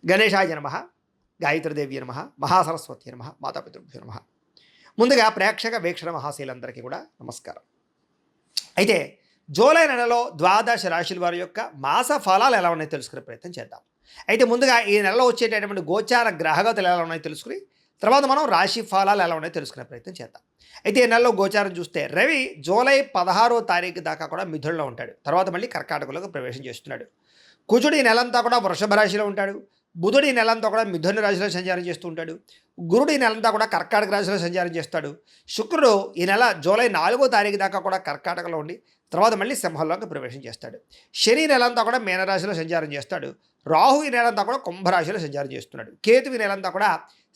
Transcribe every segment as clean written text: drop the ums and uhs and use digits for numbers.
గణేశాయ నమః, గాయత్రీదేవి నమః, మహాసరస్వతి నమః, మాతాపితృభ్యో నమః. ముందుగా ప్రేక్షక వీక్షణ మహాశీలందరికీ కూడా నమస్కారం. అయితే జూలై నెలలో ద్వాదశ రాశుల వారి యొక్క మాస ఫలాలు ఎలా ఉన్నాయో తెలుసుకునే ప్రయత్నం చేద్దాం. అయితే ముందుగా ఈ నెలలో వచ్చేటటువంటి గోచార గ్రహగతులు ఎలా ఉన్నాయో తెలుసుకుని తర్వాత మనం రాశి ఫలాలు ఎలా ఉన్నాయో తెలుసుకునే ప్రయత్నం చేద్దాం. అయితే ఈ నెలలో గోచారం చూస్తే రవి జూలై 16వ తారీఖు దాకా కూడా మిథునంలో ఉంటాడు. తర్వాత మళ్ళీ కర్కాటకంలోకి ప్రవేశం చేస్తున్నాడు. కుజుడు ఈ నెలంతా కూడా వృషభ రాశిలో ఉంటాడు. బుధుడు ఈ నెలంతా కూడా మిథున రాశిలో సంచారం చేస్తూ ఉంటాడు. గురుడు ఈ నెలంతా కూడా కర్కాటక రాశిలో సంచారం చేస్తాడు. శుక్రుడు ఈ నెల జూలై 4వ తారీఖు దాకా కూడా కర్కాటకలో ఉండి తర్వాత మళ్ళీ సింహంలోకి ప్రవేశం చేస్తాడు. శని నెలంతా కూడా మీనరాశిలో సంచారం చేస్తాడు. రాహు ఈ నెలంతా కూడా కుంభరాశిలో సంచారం చేస్తున్నాడు. కేతు ఈ నెలంతా కూడా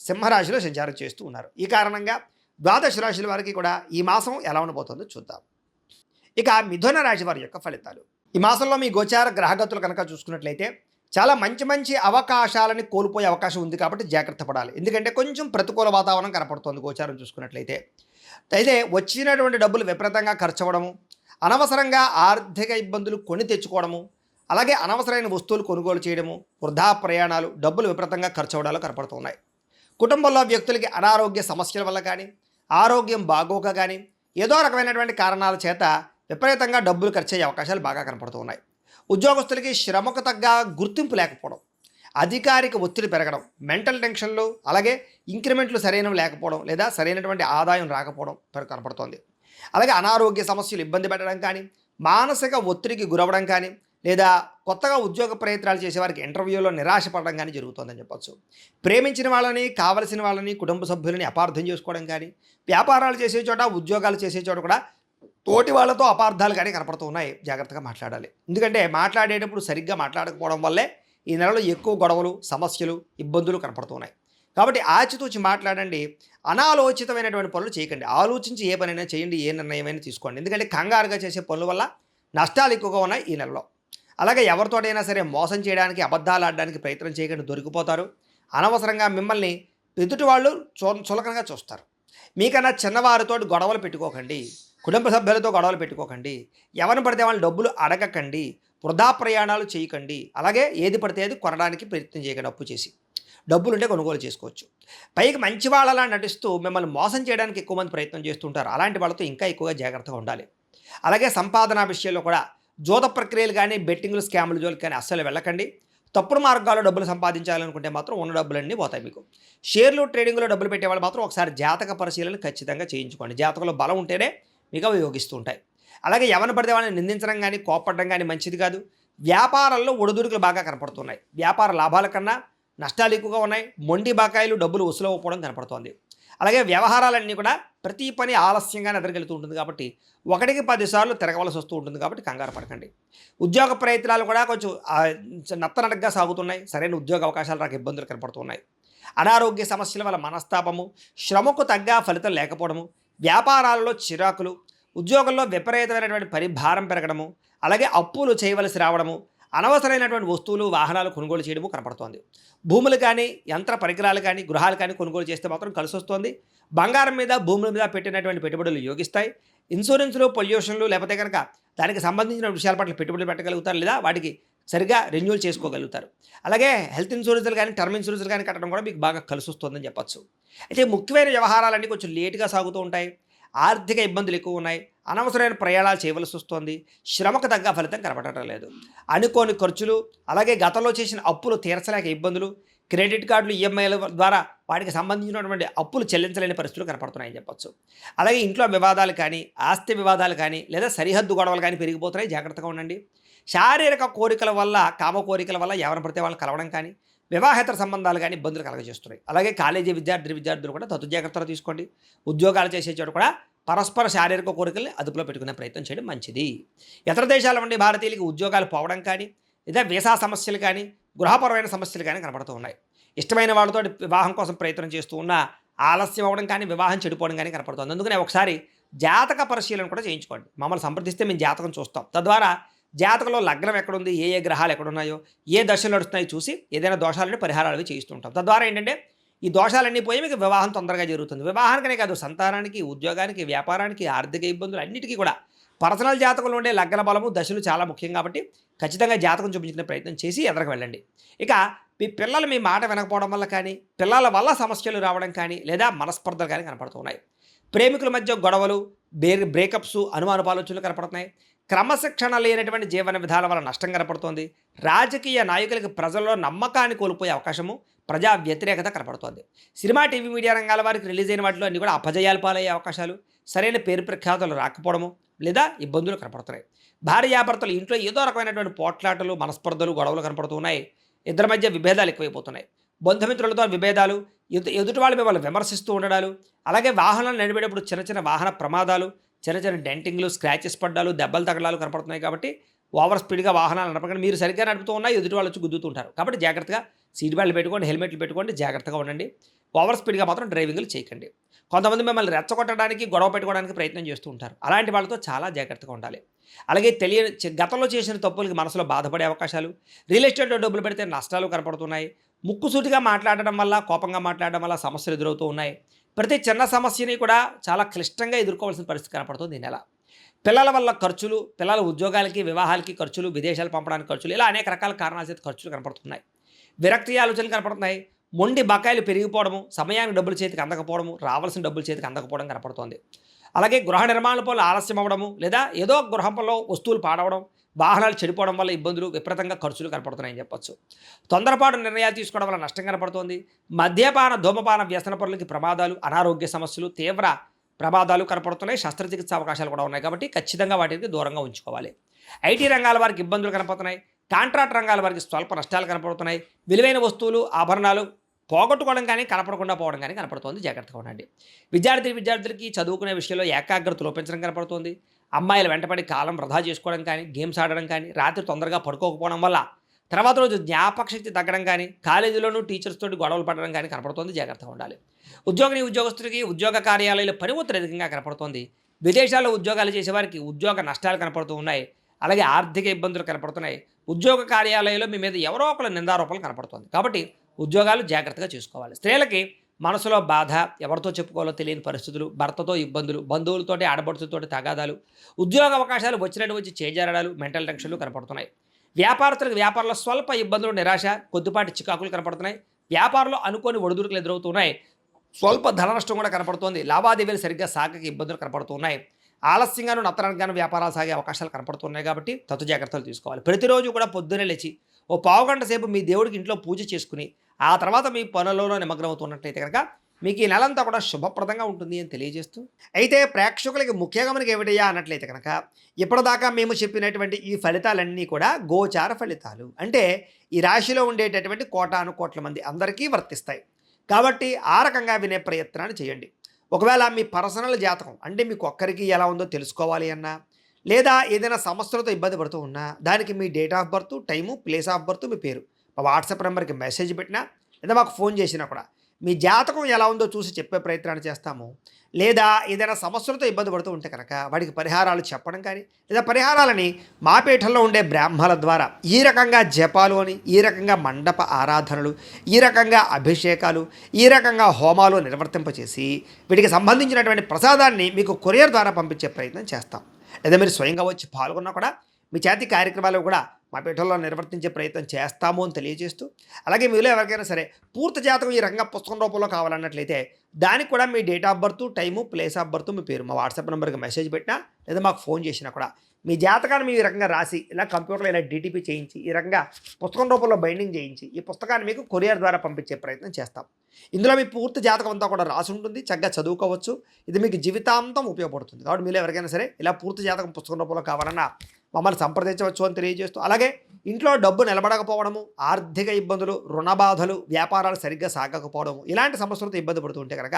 సింహరాశిలో సంచారం చేస్తూ ఉన్నారు. ఈ కారణంగా ద్వాదశ రాశుల వారికి కూడా ఈ మాసం ఎలా ఉండబోతుందో చూద్దాం. ఇక మిథున రాశి వారి యొక్క ఫలితాలు. ఈ మాసంలో మీ గోచార గ్రహగతులు కనుక చూసుకున్నట్లయితే చాలా మంచి మంచి అవకాశాలని కోల్పోయే అవకాశం ఉంది కాబట్టి జాగ్రత్త పడాలి. ఎందుకంటే కొంచెం ప్రతికూల వాతావరణం కనపడుతుంది గోచారం చూసుకున్నట్లయితే. అయితే వచ్చినటువంటి డబ్బులు విపరీతంగా ఖర్చు అవ్వడము, అనవసరంగా ఆర్థిక ఇబ్బందులు కొని తెచ్చుకోవడము, అలాగే అనవసరమైన వస్తువులు కొనుగోలు చేయడము, వృధా ప్రయాణాలు, డబ్బులు విపరీతంగా ఖర్చు అవ్వడాలు కనపడుతున్నాయి. కుటుంబంలో వ్యక్తులకి అనారోగ్య సమస్యల వల్ల కానీ, ఆరోగ్యం బాగోక కానీ, ఏదో రకమైనటువంటి కారణాల చేత విపరీతంగా డబ్బులు ఖర్చు అయ్యే అవకాశాలు బాగా కనపడుతున్నాయి. ఉద్యోగస్తులకి శ్రమకు తగ్గ గుర్తింపు లేకపోవడం, అధికారిక ఒత్తిడి పెరగడం, మెంటల్ టెన్షన్లు, అలాగే ఇంక్రిమెంట్లు సరైనవి లేకపోవడం లేదా సరైనటువంటి ఆదాయం రాకపోవడం కనపడుతోంది. అలాగే అనారోగ్య సమస్యలు ఇబ్బంది పెట్టడం కానీ, మానసిక ఒత్తిడికి గురవడం కానీ, లేదా కొత్తగా ఉద్యోగ ప్రయత్నాలు చేసేవారికి ఇంటర్వ్యూలో నిరాశపడడం కానీ జరుగుతుందని చెప్పొచ్చు. ప్రేమించిన వాళ్ళని, కావలసిన వాళ్ళని, కుటుంబ సభ్యులని అపార్థం చేసుకోవడం కానీ, వ్యాపారాలు చేసే చోట, ఉద్యోగాలు చేసే చోట కూడా తోటి వాళ్ళతో అపార్థాలు కానీ కనపడుతూ ఉన్నాయి. జాగ్రత్తగా మాట్లాడాలి. ఎందుకంటే మాట్లాడేటప్పుడు సరిగ్గా మాట్లాడకపోవడం వల్లే ఈ నెలలో ఎక్కువ గొడవలు, సమస్యలు, ఇబ్బందులు కనపడుతున్నాయి. కాబట్టి ఆచితూచి మాట్లాడండి. అనాలోచితమైనటువంటి పనులు చేయకండి. ఆలోచించి ఏ పనైనా చేయండి, ఏ నిర్ణయమైనా తీసుకోండి. ఎందుకంటే కంగారుగా చేసే పనుల వల్ల నష్టాలు ఎక్కువగా ఉన్నాయి ఈ నెలలో. అలాగే ఎవరితోటైనా సరే మోసం చేయడానికి, అబద్ధాలు ఆడడానికి ప్రయత్నం చేయకండి, దొరికిపోతారు. అనవసరంగా మిమ్మల్ని ఎదుటి వాళ్ళు చులకనగా చూస్తారు. మీకన్నా చిన్నవారితో గొడవలు పెట్టుకోకండి. కుటుంబ సభ్యులతో గొడవలు పెట్టుకోకండి. ఎవరిని పడితే వాళ్ళని డబ్బులు అడగకండి. వృధా ప్రయాణాలు చేయకండి. అలాగే ఏది పడితే అది కొనడానికి ప్రయత్నం చేయకండి. అప్పు చేసి డబ్బులు ఉంటే కొనుగోలు చేసుకోవచ్చు. పైకి మంచి వాళ్ళలా నటిస్తూ మిమ్మల్ని మోసం చేయడానికి ఎక్కువ మంది ప్రయత్నం చేస్తుంటారు. అలాంటి వాళ్ళతో ఇంకా ఎక్కువగా జాగ్రత్తగా ఉండాలి. అలాగే సంపాదన విషయంలో కూడా జోద ప్రక్రియలు కానీ, బెట్టింగ్లు, స్కాములు జోలికి కానీ అస్సలు వెళ్ళకండి. తప్పుడు మార్గాల్లో డబ్బులు సంపాదించాలనుకుంటే మాత్రం ఉన్న డబ్బులన్నీ పోతాయి మీకు. షేర్లు, ట్రేడింగ్లో డబ్బులు పెట్టేవాళ్ళు మాత్రం ఒకసారి జాతక పరిశీలన ఖచ్చితంగా చేయించుకోండి. జాతకంలో బలం ఉంటేనే మీకు అవి యోగిస్తూ ఉంటాయి. అలాగే ఎవరిని పడితే వాళ్ళని నిందించడం కానీ, కోపడడం కానీ మంచిది కాదు. వ్యాపారాల్లో ఒడిదుడుకులు బాగా కనపడుతున్నాయి. వ్యాపార లాభాల కన్నా నష్టాలు ఎక్కువగా ఉన్నాయి. మొండి బకాయిలు, డబ్బులు వసూలవ్వకపోవడం కనపడుతోంది. అలాగే వ్యవహారాలన్నీ కూడా ప్రతి పని ఆలస్యంగా ఎదురుకెళ్తూ ఉంటుంది కాబట్టి 1కి 10 సార్లు తిరగవలసి వస్తూ ఉంటుంది కాబట్టి కంగారు పడకండి. ఉద్యోగ ప్రయత్నాలు కూడా కొంచెం నత్తనడగ్గా సాగుతున్నాయి. సరైన ఉద్యోగ అవకాశాలు రాక ఇబ్బందులు కనపడుతున్నాయి. అనారోగ్య సమస్యల వల్ల మనస్తాపము, శ్రమకు తగ్గ ఫలితం లేకపోవడము, వ్యాపారాలలో చిరాకులు, ఉద్యోగంలో విపరీతమైనటువంటి పరిభారం పెరగడము, అలాగే అప్పులు చేయవలసి రావడము, అనవసరమైనటువంటి వస్తువులు, వాహనాలు కొనుగోలు చేయడము కనపడుతోంది. భూములు కానీ, యంత్ర పరికరాలు కానీ, గృహాలు కానీ కొనుగోలు చేస్తే మాత్రం కలిసి వస్తుంది. బంగారం మీద, భూముల మీద పెట్టినటువంటి పెట్టుబడులు యోగిస్తాయి. ఇన్సూరెన్స్లు, పొల్యూషన్లు లేకపోతే కనుక దానికి సంబంధించిన విషయాల పట్ల పెట్టుబడులు పెట్టగలుగుతారు, లేదా వాటికి సరిగా రెన్యూల్ చేసుకోగలుగుతారు. అలాగే హెల్త్ ఇన్సూరెన్స్లు కానీ, టర్మ్ ఇన్సూరెన్స్లు కానీ కట్టడం కూడా మీకు బాగా కలిసి వస్తుందని చెప్పచ్చు. అయితే ముఖ్యమైన వ్యవహారాలన్నీ కొంచెం లేటుగా సాగుతూ ఉంటాయి. ఆర్థిక ఇబ్బందులు ఎక్కువ ఉన్నాయి. అనవసరమైన ప్రయాణాలు చేయవలసి వస్తుంది. శ్రమకు తగ్గ ఫలితం కనపడటం లేదు. అనుకోని ఖర్చులు, అలాగే గతంలో చేసిన అప్పులు తీర్చలేక ఇబ్బందులు, క్రెడిట్ కార్డులు, ఈఎంఐల ద్వారా వాటికి సంబంధించినటువంటి అప్పులు చెల్లించలేని పరిస్థితులు కనపడుతున్నాయని చెప్పచ్చు. అలాగే ఇంట్లో వివాదాలు కానీ, ఆస్తి వివాదాలు కానీ, లేదా సరిహద్దు గొడవలు కానీ పెరిగిపోతున్నాయి. జాగ్రత్తగా ఉండండి. శారీరక కోరికల వల్ల, కామ కోరికల వల్ల ఎవరిని పడితే వాళ్ళని కలవడం కానీ, వివాహేతర సంబంధాలు కానీ ఇబ్బందులు కలగజేస్తున్నాయి. అలాగే కాలేజీ విద్యార్థులు కూడా తగు జాగ్రత్తలు తీసుకోండి. ఉద్యోగాలు చేసే చోట కూడా పరస్పర శారీరక కోరికల్ని అదుపులో పెట్టుకునే ప్రయత్నం చేయడం మంచిది. ఇతర దేశాల నుండి భారతీయులకి ఉద్యోగాలు పోవడం కానీ, లేదా వీసా సమస్యలు కానీ, గృహపరమైన సమస్యలు కానీ కనపడుతూ ఉన్నాయి. ఇష్టమైన వాళ్ళతో వివాహం కోసం ప్రయత్నం చేస్తూ ఉన్న ఆలస్యం అవ్వడం కానీ, వివాహం చెడిపోవడం కానీ కనపడుతుంది. అందుకనే ఒకసారి జాతక పరిశీలన కూడా చేయించుకోండి. మమ్మల్ని సంప్రదిస్తే మేము జాతకం చూస్తాం. తద్వారా జాతకంలో లగ్నం ఎక్కడుంది, ఏ గ్రహాలు ఎక్కడున్నాయో, ఏ దశలు నడుస్తున్నాయో చూసి ఏదైనా దోషాలని పరిహారాలు అవి చేయిస్తూ ఉంటాం. తద్వారా ఏంటంటే ఈ దోషాలన్నీ పోయి మీకు వివాహం తొందరగా జరుగుతుంది. వివాహానికనే కాదు, సంతానానికి, ఉద్యోగానికి, వ్యాపారానికి, ఆర్థిక ఇబ్బందులు అన్నిటికీ కూడా పర్సనల్ జాతకంలో ఉండే లగ్న బలము, దశలు చాలా ముఖ్యం కాబట్టి ఖచ్చితంగా జాతకం చూపించిన ప్రయత్నం చేసి ఎదరకు వెళ్ళండి. ఇక మీ పిల్లలు మీ మాట వినకపోవడం వల్ల కానీ, పిల్లల వల్ల సమస్యలు రావడం కానీ, లేదా మనస్పర్ధలు కానీ కనపడుతున్నాయి. ప్రేమికుల మధ్య గొడవలు, బ్రేకప్స్, అనుమానపు ఆలోచనలు కనపడుతున్నాయి. క్రమశిక్షణ లేనటువంటి జీవన విధానం వల్ల నష్టం కనపడుతోంది. రాజకీయ నాయకులకి ప్రజల్లో నమ్మకాన్ని కోల్పోయే అవకాశము, ప్రజా వ్యతిరేకత కనపడుతోంది. సినిమా, టీవీ, మీడియా రంగాల వారికి రిలీజ్ అయిన వాటిలో అన్ని కూడా అపజయాలు పాలయ్యే అవకాశాలు, సరైన పేరు ప్రఖ్యాతులు రాకపోవడము లేదా ఇబ్బందులు కనపడుతున్నాయి. భార్యాభర్తలు ఇంట్లో ఏదో రకమైనటువంటి పోట్లాటలు, మనస్పర్ధలు, గొడవలు కనపడుతున్నాయి. ఇద్దరి మధ్య విభేదాలు ఎక్కువైపోతున్నాయి. బంధుమిత్రులతో విభేదాలు, ఎదుటి వాళ్ళు మిమ్మల్ని విమర్శిస్తూ ఉండడాలు, అలాగే వాహనాలు నడిపేటప్పుడు చిన్న చిన్న వాహన ప్రమాదాలు, చిన్న చిన్న డెంటింగ్లు, స్క్రాచెస్ పడ్డాలు, దెబ్బలు తగలాలు కనపడుతున్నాయి. కాబట్టి ఓవర్ స్పీడ్గా వాహనాలు నడపకండి. మీరు సరిగ్గా నడుపుతూ ఉన్నా ఎదుటి వాళ్ళు వచ్చి గుద్దుతుంటారు. కాబట్టి జాగ్రత్తగా సీట్ బెల్ట్ పెట్టుకోండి, హెల్మెట్లు పెట్టుకోండి, జాగ్రత్తగా ఉండండి. ఓవర్ స్పీడ్గా మాత్రం డ్రైవింగ్లు చేయకండి. కొంతమంది మిమ్మల్ని రెచ్చగొట్టడానికి, గొడవ పెట్టుకోవడానికి ప్రయత్నం చేస్తూ ఉంటారు. అలాంటి వాళ్ళతో చాలా జాగ్రత్తగా ఉండాలి. అలాగే గతంలో చేసిన తప్పులకి మనసులో బాధపడే అవకాశాలు, రియల్ ఎస్టేట్లో డబ్బులు పెడితే నష్టాలు కనపడుతున్నాయి. ముక్కుసూటిగా మాట్లాడడం వల్ల, కోపంగా మాట్లాడడం వల్ల సమస్యలు ఎదురవుతూ ఉన్నాయి. ప్రతి చిన్న సమస్యని కూడా చాలా క్లిష్టంగా ఎదుర్కోవాల్సిన పరిస్థితి కనపడుతుంది ఈ నెల. పిల్లల వల్ల ఖర్చులు, పిల్లల ఉద్యోగాలకి, వివాహాలకి ఖర్చులు, విదేశాలు పంపడానికి ఖర్చులు, ఇలా అనేక రకాల కారణాల చేత ఖర్చులు కనపడుతున్నాయి. విరక్తి ఆలోచనలు కనపడుతున్నాయి. మొండి బకాయిలు పెరిగిపోవడము, సమయానికి డబ్బులు చేతికి అందకపోవడము, రావాల్సిన డబ్బులు చేతికి అందకపోవడం కనపడుతోంది. అలాగే గృహ నిర్మాణ పనులు ఆలస్యం అవ్వడము, లేదా ఏదో గృహంలో వస్తువులు పాడవడం, వాహనాలు చెడిపోవడం వల్ల ఇబ్బందులు, విపరీతంగా ఖర్చులు కనపడుతున్నాయని చెప్పొచ్చు. తొందరపాటు నిర్ణయాలు తీసుకోవడం వల్ల నష్టం కనపడుతోంది. మద్యపాన, ధూమపాన, వ్యసన పనులకి ప్రమాదాలు, అనారోగ్య సమస్యలు, తీవ్ర ప్రమాదాలు కనపడుతున్నాయి. శస్త్రచికిత్స అవకాశాలు కూడా ఉన్నాయి. కాబట్టి ఖచ్చితంగా వాటికి దూరంగా ఉంచుకోవాలి. ఐటీ రంగాల వారికి ఇబ్బందులు కనపడుతున్నాయి. కాంట్రాక్ట్ రంగాల వారికి స్వల్ప నష్టాలు కనపడుతున్నాయి. విలువైన వస్తువులు, ఆభరణాలు పోగొట్టుకోవడం కానీ, కనపడకుండా పోవడం కానీ కనపడుతోంది. జాగ్రత్తగా ఉండండి. విద్యార్థులకి చదువుకునే విషయంలో ఏకాగ్రత లోపించడం కనపడుతోంది. అమ్మాయిలు వెంటపడి కాలం వృధా చేసుకోవడం కానీ, గేమ్స్ ఆడడం కానీ, రాత్రి తొందరగా పడుకోకపోవడం వల్ల తర్వాత రోజు జ్ఞాపకశక్తి తగ్గడం కానీ, కాలేజీలోనూ టీచర్స్ తోటి గొడవలు పడడం కానీ కనపడుతోంది. జాగ్రత్తగా ఉండాలి. ఉద్యోగస్తులకి ఉద్యోగ కార్యాలయాల్లో పని ఒత్తిడి అధికంగా కనపడుతోంది. విదేశాల్లో ఉద్యోగాలు చేసేవారికి ఉద్యోగ నష్టాలు కనపడుతూ ఉన్నాయి. అలాగే ఆర్థిక ఇబ్బందులు కనపడుతున్నాయి. ఉద్యోగ కార్యాలయంలో మీ మీద ఎవరో ఒకరు నిందారోపణలు కనపడుతుంది. కాబట్టి ఉద్యోగాలు జాగ్రత్తగా చూసుకోవాలి. స్త్రీలకి మనసులో బాధ, ఎవరితో చెప్పుకోవాలో తెలియని పరిస్థితులు, భర్తతో ఇబ్బందులు, బంధువులతోటి, ఆడపడుచులతోటి తగాదాలు, ఉద్యోగ అవకాశాలు వచ్చినట్టు వచ్చి చేజారడాలు, మెంటల్ టెన్షన్లు కనపడుతున్నాయి. వ్యాపారస్తులకు వ్యాపారంలో స్వల్ప ఇబ్బందులు, నిరాశ, కొద్దిపాటి చికాకులు కనపడుతున్నాయి. వ్యాపారంలో అనుకోని ఒడిదుడుకులు ఎదురవుతున్నాయి. స్వల్ప ధన నష్టం కూడా కనపడుతోంది. లావాదేవీలు సరిగ్గా సాగక ఇబ్బందులు కనపడుతున్నాయి. ఆలస్యంగాను, నత్తనంగాను వ్యాపారాలు సాగే అవకాశాలు కనపడుతున్నాయి. కాబట్టి తగు జాగ్రత్తలు తీసుకోవాలి. ప్రతిరోజు కూడా పొద్దున్నే లేచి ఓ పావుగంట సేపు మీ దేవుడికి ఇంట్లో పూజ చేసుకుని, ఆ తర్వాత మీ పనులలో నిమగ్నం అవుతున్నట్లయితే కనుక మీకు ఈ నెలంతా కూడా శుభప్రదంగా ఉంటుంది అని తెలియజేస్తూ, అయితే ప్రేక్షకులకి ముఖ్య గమనిక ఏమిటయ్యా అన్నట్లయితే కనుక, ఇప్పటిదాకా మేము చెప్పినటువంటి ఈ ఫలితాలన్నీ కూడా గోచార ఫలితాలు. అంటే ఈ రాశిలో ఉండేటటువంటి కోటాను కోట్ల మంది అందరికీ వర్తిస్తాయి. కాబట్టి ఆ రకంగా వినే ప్రయత్నాన్ని చేయండి. ఒకవేళ మీ పర్సనల్ జాతకం అంటే మీకు ఒక్కరికి ఎలా ఉందో తెలుసుకోవాలి అన్నా, లేదా ఏదైనా సమస్యలతో ఇబ్బంది పడుతూ ఉన్నా, దానికి మీ date of birth, time, place of birth, మీ పేరు మా వాట్సాప్ నెంబర్కి మెసేజ్ పెట్టినా, లేదా మాకు ఫోన్ చేసినా కూడా మీ జాతకం ఎలా ఉందో చూసి చెప్పే ప్రయత్నాన్ని చేస్తాము. లేదా ఏదైనా సమస్యలతో ఇబ్బంది పడుతూ ఉంటే కనుక వాడికి పరిహారాలు చెప్పడం కానీ, లేదా పరిహారాలని మా పీఠంలో ఉండే బ్రాహ్మణుల ద్వారా ఈ రకంగా జపాలు అని, ఈ రకంగా మండప ఆరాధనలు, ఈ రకంగా అభిషేకాలు, ఈ రకంగా హోమాలు నిర్వర్తింపచేసి వీటికి సంబంధించినటువంటి ప్రసాదాన్ని మీకు కొరియర్ ద్వారా పంపించే ప్రయత్నం చేస్తాం. లేదా మీరు స్వయంగా వచ్చి పాల్గొన్నా కూడా మీ చేతి కార్యక్రమాలు కూడా మా పీఠంలో నిర్వర్తించే ప్రయత్నం చేస్తాము అని తెలియజేస్తూ, అలాగే మీలో ఎవరికైనా సరే పూర్తి జాతకం ఈ రకంగా పుస్తకం రూపంలో కావాలన్నట్లయితే దానికి కూడా మీ date of birth, time, place of birth, మీ పేరు మా వాట్సాప్ నెంబర్కి మెసేజ్ పెట్టినా, లేదా మాకు ఫోన్ చేసినా కూడా మీ జాతకాన్ని మీ ఈ రకంగా రాసి, ఇలా కంప్యూటర్లో ఇలా డీటీపీ చేయించి, ఈ రకంగా పుస్తకం రూపంలో బైండింగ్ చేయించి ఈ పుస్తకాన్ని మీకు కొరియర్ ద్వారా పంపించే ప్రయత్నం చేస్తాం. ఇందులో మీ పూర్తి జాతకం అంతా కూడా రాసి ఉంటుంది. చక్కగా చదువుకోవచ్చు. ఇది మీకు జీవితాంతం ఉపయోగపడుతుంది. కాబట్టి మీరు ఎవరికైనా సరే ఇలా పూర్తి జాతకం పుస్తకం రూపంలో కావాలన్నా మమ్మల్ని సంప్రదించవచ్చు అని తెలియజేస్తూ, అలాగే ఇంట్లో డబ్బు నిలబడకపోవడము, ఆర్థిక ఇబ్బందులు, రుణ బాధలు, వ్యాపారాలు సరిగ్గా సాగకపోవడము, ఇలాంటి సమస్యలతో ఇబ్బంది పడుతూ ఉంటే కనుక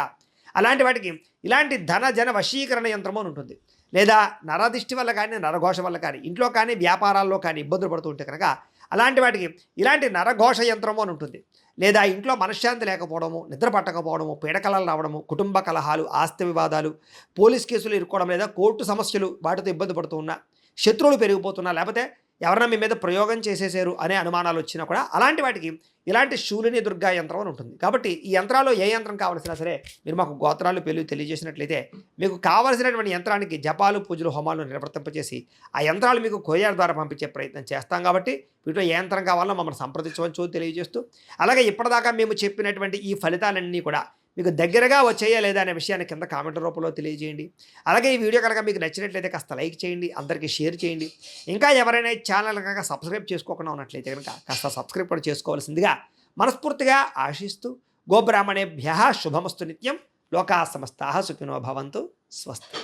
అలాంటి వాటికి ఇలాంటి ధన జన వశీకరణ యంత్రము అని ఉంటుంది. లేదా నరదిష్టి వల్ల కానీ, నరఘోష వల్ల కానీ, ఇంట్లో కానీ వ్యాపారాల్లో కానీ ఇబ్బందులు పడుతూ ఉంటే కనుక అలాంటి వాటికి ఇలాంటి నరఘోష యంత్రము అని ఉంటుంది. లేదా ఇంట్లో మనశ్శాంతి లేకపోవడము, నిద్ర పట్టకపోవడము, పీడకలలు రావడము, కుటుంబ కలహాలు, ఆస్తి వివాదాలు, పోలీస్ కేసులు ఇరుక్కోవడం, లేదా కోర్టు సమస్యలు వాటితో ఇబ్బంది పడుతూ ఉన్నా, శత్రువులు పెరిగిపోతున్నా, లేకపోతే ఎవరైనా మీ మీద ప్రయోగం చేసేసారు అనే అనుమానాలు వచ్చినా కూడా అలాంటి వాటికి ఇలాంటి శూలిని దుర్గా యంత్రం అని ఉంటుంది. కాబట్టి ఈ యంత్రాల్లో ఏ యంత్రం కావాల్సినా సరే మీరు మాకు గోత్రాలు పేర్లు తెలియజేసినట్లయితే మీకు కావలసినటువంటి యంత్రానికి జపాలు పూజలు హోమాలు నిర్వర్తింపజేసి ఆ యంత్రాలు మీకు కొరియర్ ద్వారా పంపించే ప్రయత్నం చేస్తాం. కాబట్టి వీటిలో ఏ యంత్రం కావాలో మమ్మల్ని సంప్రదించవచ్చు తెలియజేస్తూ, అలాగే ఇప్పటిదాకా మేము చెప్పినటువంటి ఈ ఫలితాలన్నీ కూడా మీకు దగ్గరగా వచ్చేయా లేదా అనే విషయాన్ని కింద కామెంట్ రూపంలో తెలియజేయండి. అలాగే ఈ వీడియో కనుక మీకు నచ్చినట్లయితే కాస్త లైక్ చేయండి, అందరికీ షేర్ చేయండి. ఇంకా ఎవరైనా ఈ ఛానల్ కనుక సబ్స్క్రైబ్ చేసుకోకుండా ఉన్నట్లయితే కనుక కాస్త సబ్స్క్రైబ్ కూడా చేసుకోవాల్సిందిగా మనస్ఫూర్తిగా ఆశిస్తూ, గోబ్రాహ్మణేభ్యః శుభమస్తు నిత్యం, లోకా సమస్తాః సుఖినో భవంతు, స్వస్తి.